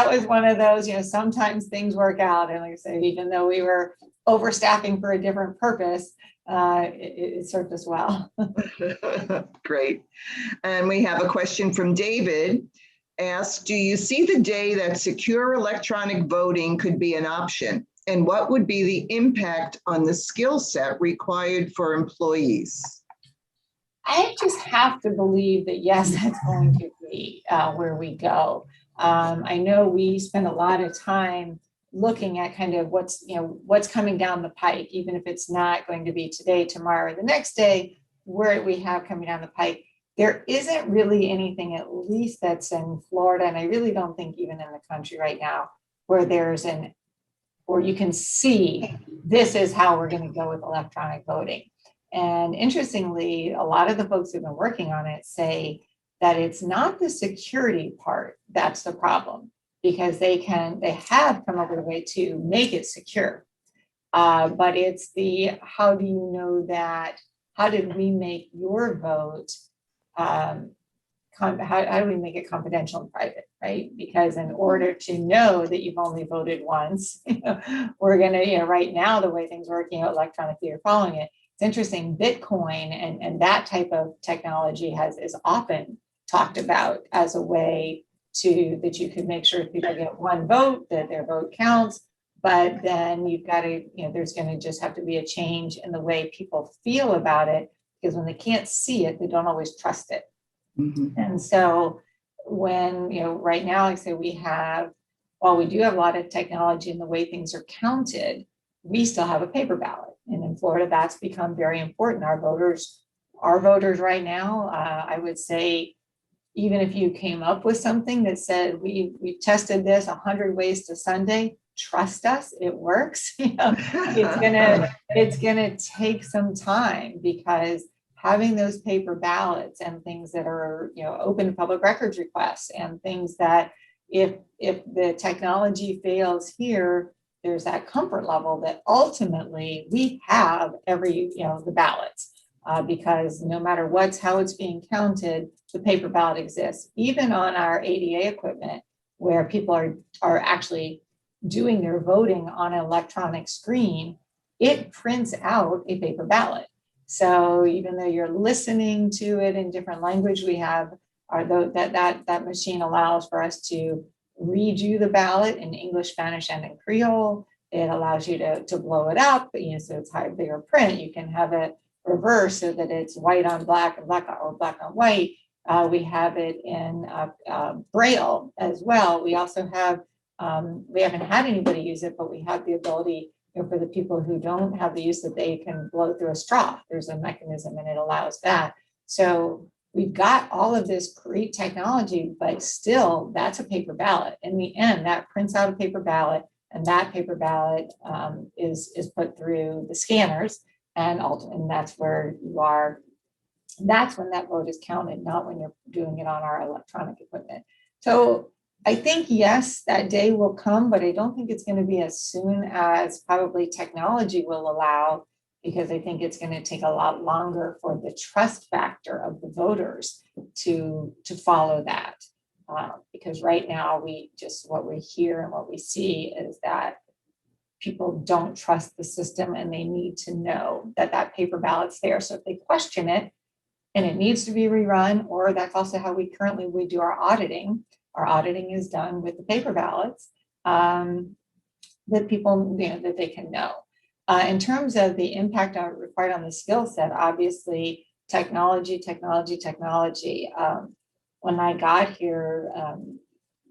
was one of those, sometimes things work out. And like I say, even though we were overstaffing for a different purpose, it served us well. Great. And we have a question from David. Asked, do you see the day that secure electronic voting could be an option? And what would be the impact on the skill set required for employees? I just have to believe that, yes, that's going to be where we go. I know we spend a lot of time looking at kind of what's coming down the pike, even if it's not going to be today, tomorrow, or the next day, where we have coming down the pike. There isn't really anything, at least that's in Florida, and I really don't think even in the country right now, where you can see this is how we're going to go with electronic voting. And interestingly, a lot of the folks who've been working on it say that it's not the security part that's the problem, because they have come up with a way to make it secure. But it's how do you know that, how did we make your vote how do we make it confidential and private, right? Because in order to know that you've only voted once, we're going to, right now, the way things are working out electronically, you're following it. It's interesting, Bitcoin and that type of technology is often talked about as a way that you could make sure people get one vote, that their vote counts, but then you've got to, there's going to just have to be a change in the way people feel about it. Because when they can't see it, they don't always trust it. Mm-hmm. And so when, right now, like I say, while we do have a lot of technology in the way things are counted, we still have a paper ballot. And in Florida, that's become very important. Our voters right now, I would say, even if you came up with something that said, we tested this 100 ways to Sunday, trust us, it works. It's gonna take some time, because having those paper ballots and things that are open public records requests and things that if the technology fails here, there's that comfort level that ultimately we have the ballots, because no matter how it's being counted, the paper ballot exists. Even on our ADA equipment, where people are actually doing their voting on an electronic screen, it prints out a paper ballot. So even though you're listening to it in different language, we have that machine allows for us to read you the ballot in English, Spanish, and in Creole. It allows you to blow it up, so it's bigger print. You can have it reverse so that it's white on black and black on white. We have it in Braille as well. We also have, we haven't had anybody use it, but we have the ability for the people who don't have the use that they can blow through a straw. There's a mechanism and it allows that. So we've got all of this great technology, but still that's a paper ballot. In the end, that prints out a paper ballot, and that paper ballot is put through the scanners, and that's where you are. That's when that vote is counted, not when you're doing it on our electronic equipment. So I think, yes, that day will come, but I don't think it's going to be as soon as probably technology will allow, because I think it's going to take a lot longer for the trust factor of the voters to follow that. Because right now what we hear and what we see is that people don't trust the system, and they need to know that paper ballot's there. So if they question it and it needs to be rerun, or that's also how we do our auditing. Our auditing is done with the paper ballots, that people, that they can know. In terms of the impact required on the skill set, obviously technology. When I got here,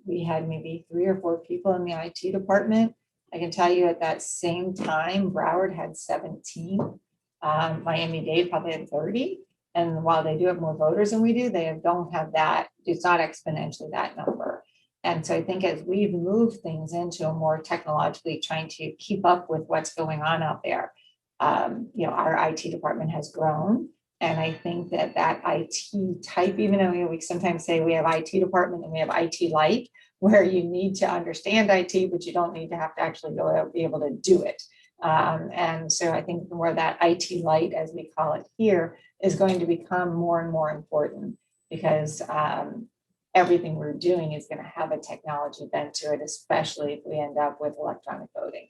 we had maybe 3 or 4 people in the IT department. I can tell you at that same time, Broward had 17. Miami-Dade probably had 30. And while they do have more voters than we do, they don't have that. It's not exponentially that number. And so I think as we've moved things into a more technologically trying to keep up with what's going on out there, our IT department has grown. And I think that IT type, even though we sometimes say we have IT department and we have IT light, where you need to understand IT, but you don't need to have to actually be able to do it. And so I think more that IT light, as we call it here, is going to become more and more important, because everything we're doing is going to have a technology bent to it, especially if we end up with electronic voting.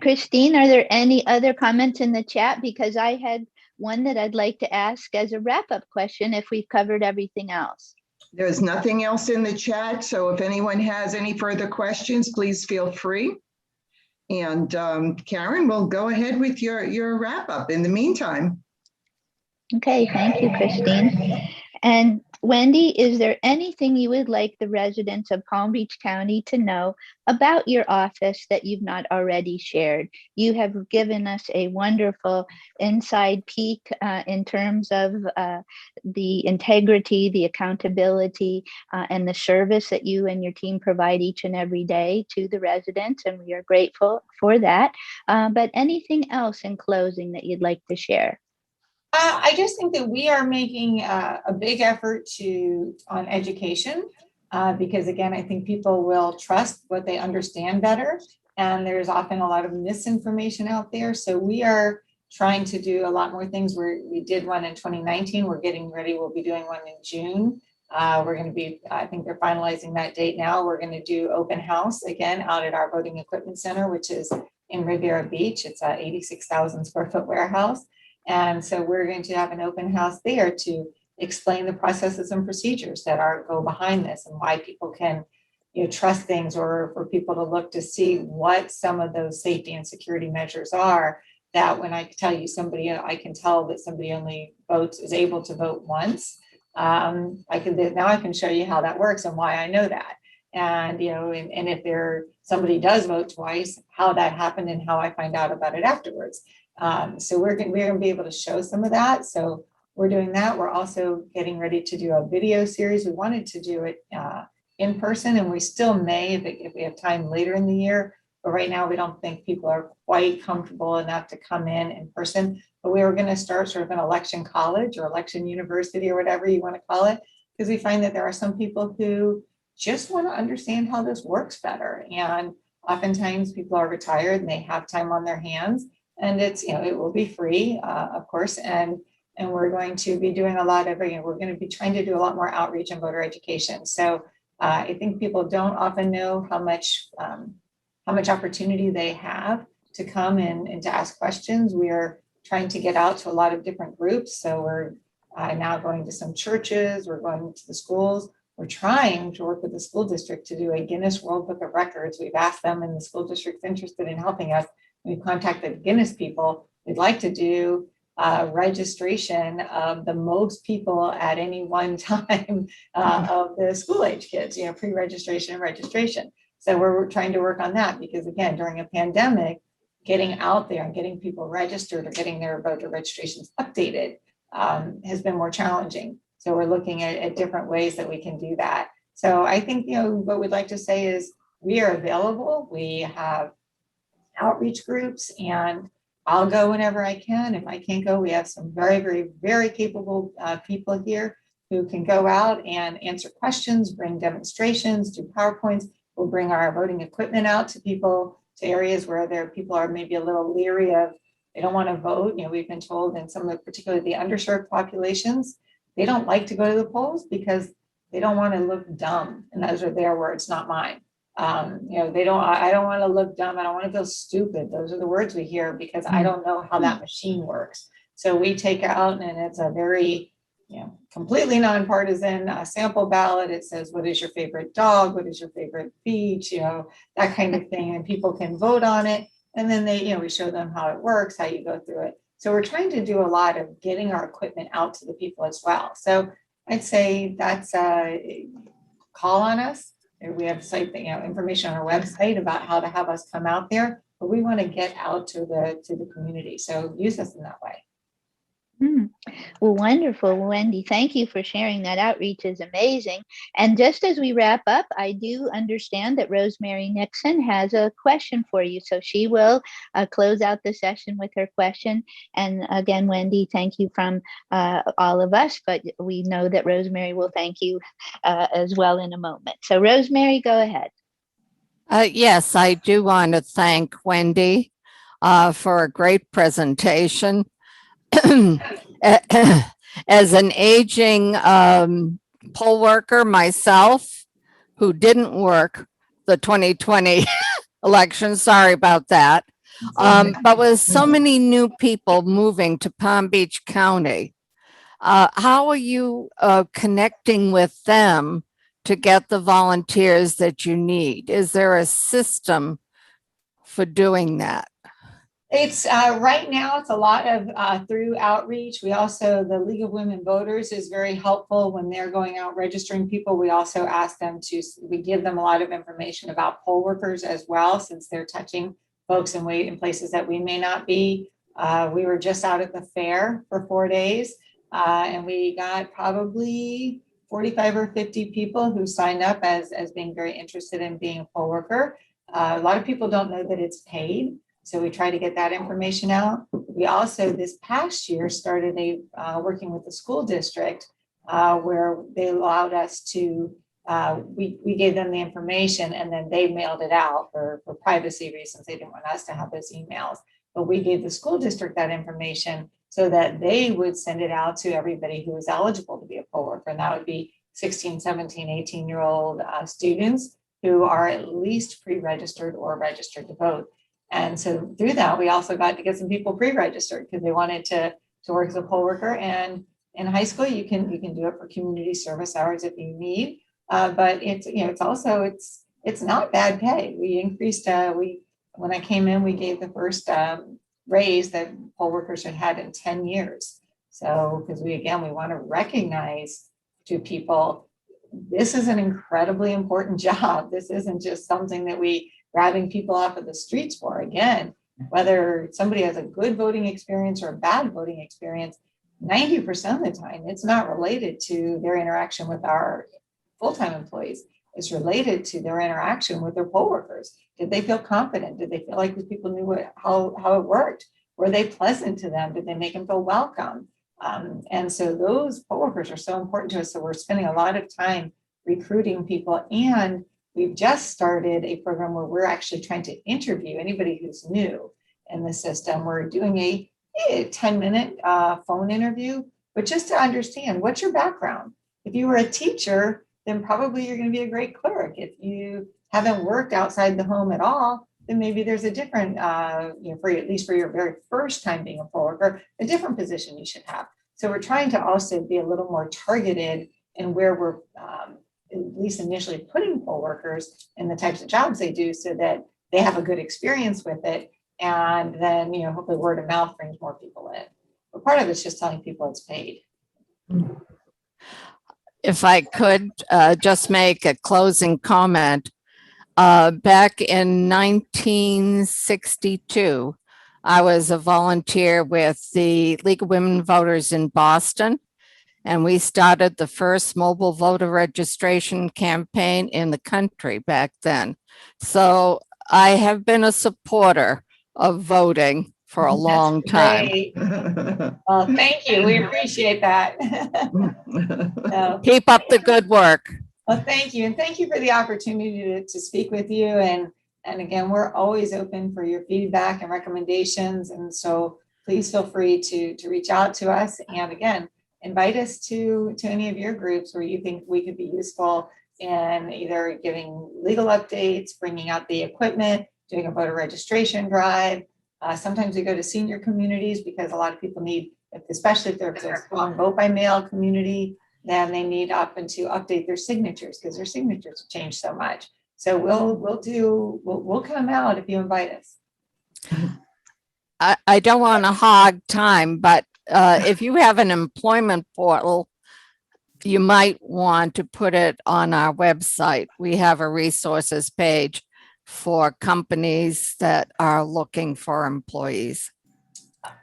Christine, are there any other comments in the chat? Because I had one that I'd like to ask as a wrap-up question if we've covered everything else. There's nothing else in the chat, so if anyone has any further questions, please feel free. And Karen, we'll go ahead with your wrap-up in the meantime. Okay, thank you, Christine. And Wendy, is there anything you would like the residents of Palm Beach County to know about your office that you've not already shared? You have given us a wonderful inside peek in terms of the integrity, the accountability, and the service that you and your team provide each and every day to the residents, and we are grateful for that. But anything else in closing that you'd like to share? I just think that we are making a big effort on education, because again, I think people will trust what they understand better, and there's often a lot of misinformation out there. So we are trying to do a lot more things. We did one in 2019. We're getting ready. We'll be doing one in June. We're going to be, I think they're finalizing that date now. We're going to do open house again out at our voting equipment center, which is in Riviera Beach. It's a 86,000 square foot warehouse. And so we're going to have an open house there to explain the processes and procedures that go behind this, and why people can trust things, or for people to look to see what some of those safety and security measures are, that when I tell you I can tell that somebody only is able to vote once. I can show you how that works and why I know that. And, and if somebody does vote twice, how that happened and how I find out about it afterwards. So we're going to be able to show some of that. So we're doing that. We're also getting ready to do a video series. We wanted to do it in person, and we still may if we have time later in the year. But right now, we don't think people are quite comfortable enough to come in person. But we were going to start sort of an election college or election university or whatever you want to call it, because we find that there are some people who just want to understand how this works better. And oftentimes people are retired and they have time on their hands. And it's, it will be free, of course, and we're going to be doing a lot of, we're going to be trying to do a lot more outreach and voter education. So I think people don't often know how much opportunity they have to come and to ask questions. We are trying to get out to a lot of different groups. So we're now going to some churches, we're going to the schools. we're trying to work with the school district to do a Guinness World Book of Records. We've asked them, and the school district's interested in helping us. We've contacted Guinness people. We'd like to do registration of the most people at any one time of the school age kids, pre-registration and registration. So we're trying to work on that because, again, during a pandemic, getting out there and getting people registered or getting their voter registrations updated has been more challenging. So we're looking at different ways that we can do that. So I think, what we'd like to say is we are available. We have outreach groups, and I'll go whenever I can. If I can't go, we have some very, very, very capable people here who can go out and answer questions, bring demonstrations, do PowerPoints. We'll bring our voting equipment out to people, to areas where people are maybe a little leery of, they don't want to vote. We've been told in some of the, particularly the underserved populations, they don't like to go to the polls because they don't want to look dumb. And those are their words, not mine. I don't want to look dumb. I don't want to feel stupid. Those are the words we hear because I don't know how that machine works. So we take out, and it's a very, completely nonpartisan sample ballot. It says, what is your favorite dog? What is your favorite beach? That kind of thing. And people can vote on it. And then we show them how it works, how you go through it. So we're trying to do a lot of getting our equipment out to the people as well. So I'd say that's call on us. We have information on our website about how to have us come out there, but we want to get out to the community. So use us in that way. Well, wonderful, Wendy. Thank you for sharing. That outreach is amazing. And just as we wrap up, I do understand that Rosemary Nixon has a question for you. So she will close out the session with her question. And again, Wendy, thank you from all of us, but we know that Rosemary will thank you as well in a moment. So Rosemary, go ahead. Yes, I do want to thank Wendy for a great presentation. As an aging poll worker myself, who didn't work the 2020 election, sorry about that, but with so many new people moving to Palm Beach County, how are you connecting with them to get the volunteers that you need? Is there a system for doing that? It's right now, it's a lot of through outreach. We also, the League of Women Voters is very helpful when they're going out registering people. We also ask them we give them a lot of information about poll workers as well, since they're touching folks in places that we may not be. We were just out at the fair for 4 days, and we got probably 45 or 50 people who signed up as being very interested in being a poll worker. A lot of people don't know that it's paid. So we try to get that information out. We also, this past year, started working with the school district where they allowed us to, we gave them the information and then they mailed it out for privacy reasons. They didn't want us to have those emails, but we gave the school district that information so that they would send it out to everybody who was eligible to be a poll worker. And that would be 16, 17, 18-year-old students who are at least pre-registered or registered to vote. And so through that, we also got to get some people pre-registered because they wanted to work as a poll worker. And in high school, you can do it for community service hours if you need. But it's not bad pay. We increased. When I came in, we gave the first raise that poll workers had in 10 years. So because we want to recognize to people, this is an incredibly important job. This isn't just something that we grabbing people off of the streets for. Again, whether somebody has a good voting experience or a bad voting experience, 90% of the time, it's not related to their interaction with our full-time employees. It's related to their interaction with their poll workers. Did they feel confident? Did they feel like these people knew how it worked? Were they pleasant to them? Did they make them feel welcome? And so those poll workers are so important to us. So we're spending a lot of time recruiting people, and we've just started a program where we're actually trying to interview anybody who's new in the system. We're doing a 10-minute phone interview, but just to understand, what's your background? If you were a teacher, then probably you're going to be a great clerk. If you haven't worked outside the home at all, then maybe there's a different, at least for your very first time being a poll worker, a different position you should have. So we're trying to also be a little more targeted in where we're at least initially putting poll workers in the types of jobs they do so that they have a good experience with it. And then, hopefully word of mouth brings more people in. But part of it's just telling people it's paid. If I could just make a closing comment. Back in 1962, I was a volunteer with the League of Women Voters in Boston, and we started the first mobile voter registration campaign in the country back then. So I have been a supporter of voting for a long time. Great. Well, thank you. We appreciate that. Keep up the good work. Well, thank you. And thank you for the opportunity to speak with you. And again, we're always open for your feedback and recommendations. And so please feel free to reach out to us. And again, invite us to any of your groups where you think we could be useful in either giving legal updates, bringing out the equipment, doing a voter registration drive. Sometimes we go to senior communities because a lot of people need, especially if they're a strong vote by mail community, then they need often to update their signatures because their signatures have changed so much. So we'll come out if you invite us. I don't want to hog time, but if you have an employment portal, you might want to put it on our website. We have a resources page for companies that are looking for employees.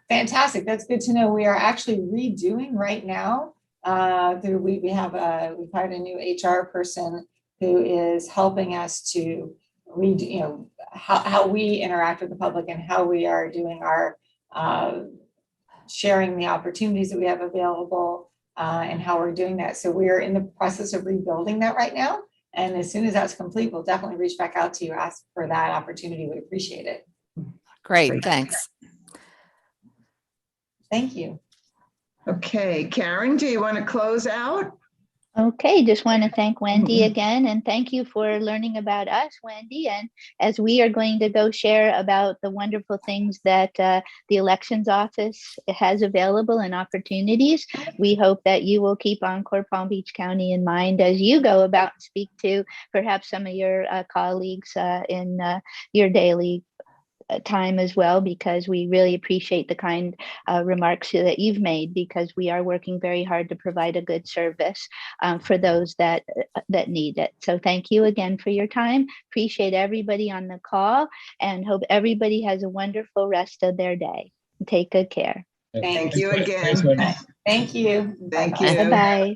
Fantastic. That's good to know. We are actually redoing right now. We've hired a new HR person who is helping us to read, how we interact with the public and how we are doing our sharing the opportunities that we have available and how we're doing that. So we're in the process of rebuilding that right now. And as soon as that's complete, we'll definitely reach back out to you, ask for that opportunity. We appreciate it. Great, thanks. Thank you. Okay, Karen, do you want to close out? Okay, just want to thank Wendy again, and thank you for learning about us, Wendy. And as we are going to go share about the wonderful things that the elections office has available and opportunities, we hope that you will keep Encore Palm Beach County in mind as you go about and speak to perhaps some of your colleagues in your daily time as well, because we really appreciate the kind remarks that you've made, because we are working very hard to provide a good service for those that need it. So thank you again for your time. Appreciate everybody on the call and hope everybody has a wonderful rest of their day. Take good care. Thank you again. Thank you. Thank you. Bye-bye.